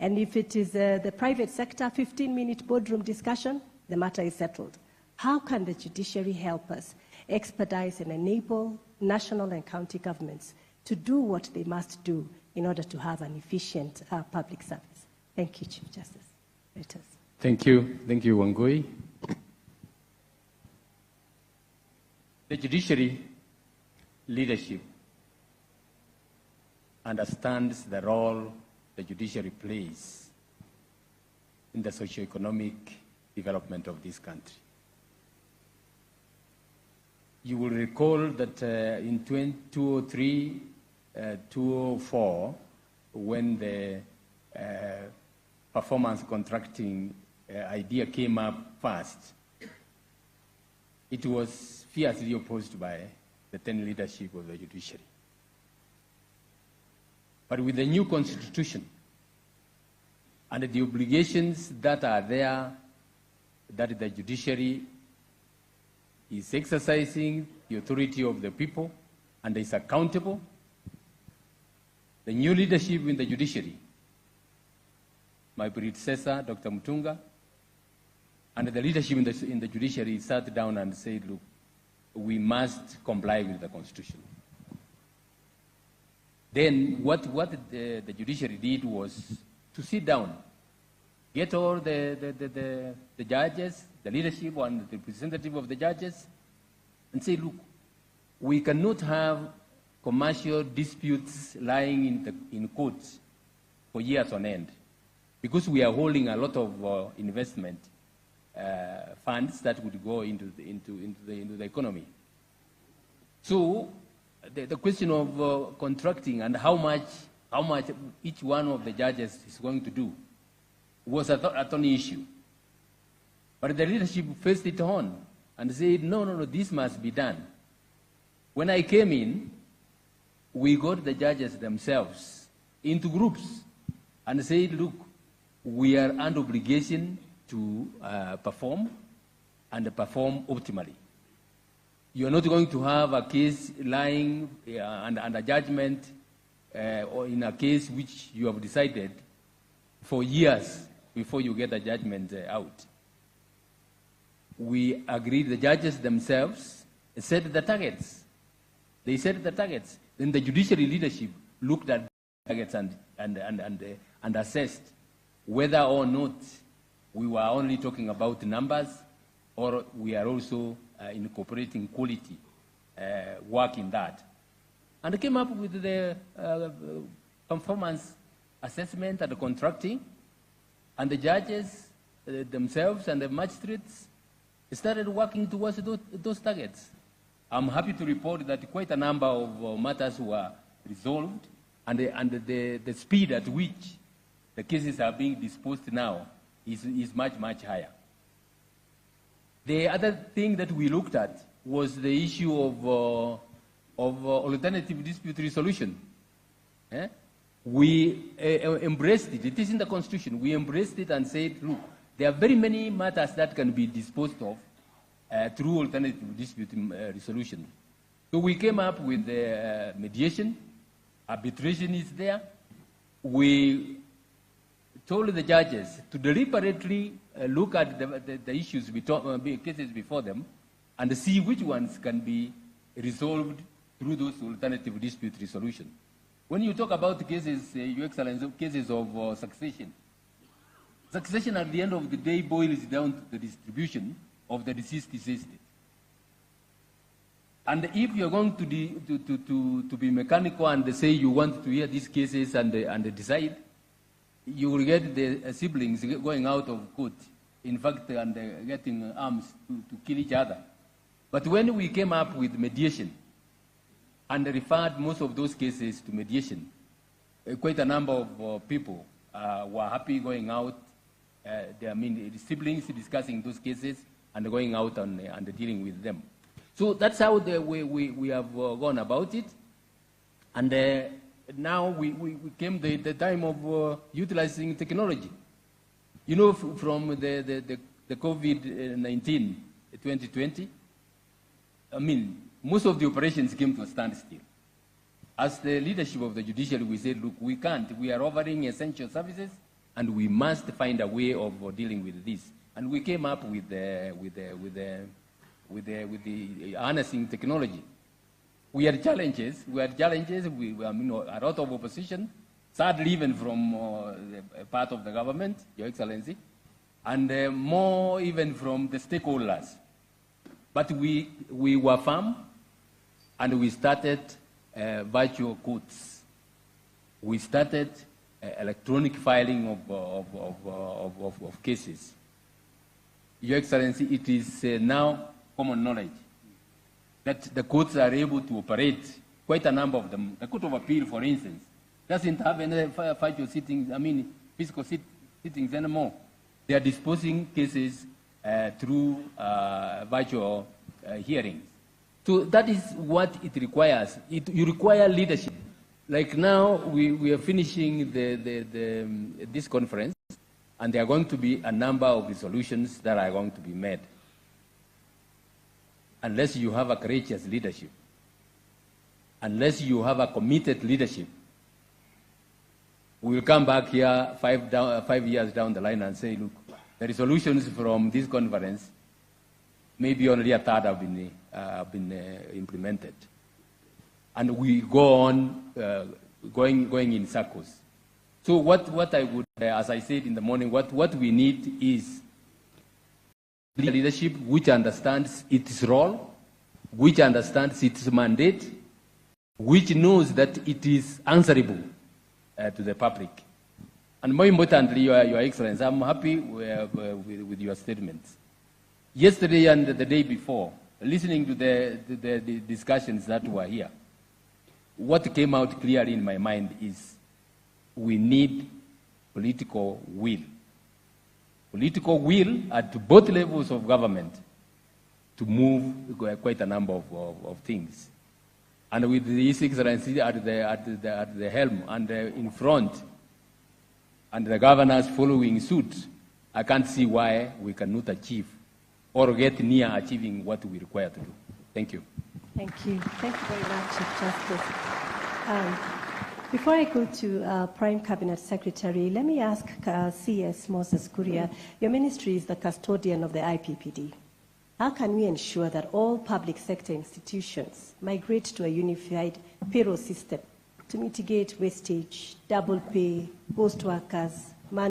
And if it is the private sector, 15-minute boardroom discussion, the matter is settled. How can the judiciary help us expedite and enable national and county governments to do what they must do in order to have an efficient public service? Thank you, Chief Justice. Emeritus. Thank you. Thank you, Wangui. The judiciary leadership understands the role the judiciary plays in the socio-economic development of this country. You will recall that in 2003, 2004, when the performance contracting idea came up first, it was fiercely opposed by the then leadership of the judiciary. But with the new constitution and the obligations that are there, that the judiciary is exercising the authority of the people and is accountable, the new leadership in the judiciary, my predecessor, Dr. Mutunga, and the leadership in the judiciary sat down and said, look, we must comply with the Constitution. Then what the judiciary did was to sit down, get all the judges, the leadership and the representative of the judges, and say, look, we cannot have commercial disputes lying in courts for years on end, because we are holding a lot of investment funds that would go into the economy. So the question of contracting and how much each one of the judges is going to do was a thorny issue. But the leadership faced it on and said, no, this must be done. When I came in, we got the judges themselves into groups and said, look, we are under obligation to perform and perform optimally. You are not going to have a case lying under judgment or in a case which you have decided for years before you get a judgment out. We agreed, the judges themselves set the targets. They set the targets. Then the judiciary leadership looked at the targets and assessed whether or not we were only talking about numbers or we are also incorporating quality work in that. And came up with the performance assessment and the contracting, and the judges themselves and the magistrates started working towards those targets. I'm happy to report that quite a number of matters were resolved, and the speed at which the cases are being disposed now is much, much higher. The other thing that we looked at was the issue of alternative dispute resolution. We embraced it. It is in the Constitution. We embraced it and said, look, there are very many matters that can be disposed of through alternative dispute resolution. So we came up with mediation. Arbitration is there. We told the judges to deliberately look at the issues, cases before them, and see which ones can be resolved through those alternative dispute resolution. When you talk about cases, Your Excellency, cases of succession at the end of the day boils down to the distribution of the deceased estate. And if you're going to be mechanical and say you want to hear these cases and decide, you will get the siblings going out of court, in fact, and getting arms to kill each other. But when we came up with mediation and referred most of those cases to mediation, quite a number of people were happy going out. The siblings discussing those cases and going out and dealing with them. So that's how we have gone about it. And now we came the time of utilizing technology. You know, from the COVID-19, 2020, most of the operations came to a standstill. As the leadership of the judiciary, we said, look, we can't. We are offering essential services. and we must find a way of dealing with this. And we came up with the harnessing technology. We had challenges. We, I mean, a lot of opposition, sadly even from part of the government, Your Excellency, and more even from the stakeholders. But we were firm, and we started virtual courts. We started electronic filing of cases. Your Excellency, it is now common knowledge that the courts are able to operate, quite a number of them. The Court of Appeal, for instance, doesn't have any virtual sittings, I mean, physical sittings anymore. They are disposing cases through virtual hearings. So that is what it requires. You require leadership. Like now, we are finishing this conference, and there are going to be a number of resolutions that are going to be made. Unless you have a courageous leadership, unless you have a committed leadership, we will come back here 5 years down the line and say, look, the resolutions from this conference, maybe only a third have been implemented. And we go on going in circles. So what I would, as I said in the morning, what we need is leadership which understands its role, which understands its mandate, which knows that it is answerable to the public. And more importantly, Your Excellency, I'm happy with your statements. Yesterday and the day before, listening to the discussions that were here, what came out clearly in my mind is we need political will. Political will at both levels of government to move quite a number of things. And with His Excellency at the helm and in front, and the governors following suit, I can't see why we cannot achieve or get near achieving what we require to do. Thank you. Thank you. Thank you very much, Chief Justice. Before I go to Prime Cabinet Secretary, let me ask CS Moses Kuria, your ministry is the custodian of the IPPD. How can we ensure that all public sector institutions migrate to a unified payroll system to mitigate wastage, double pay, ghost workers,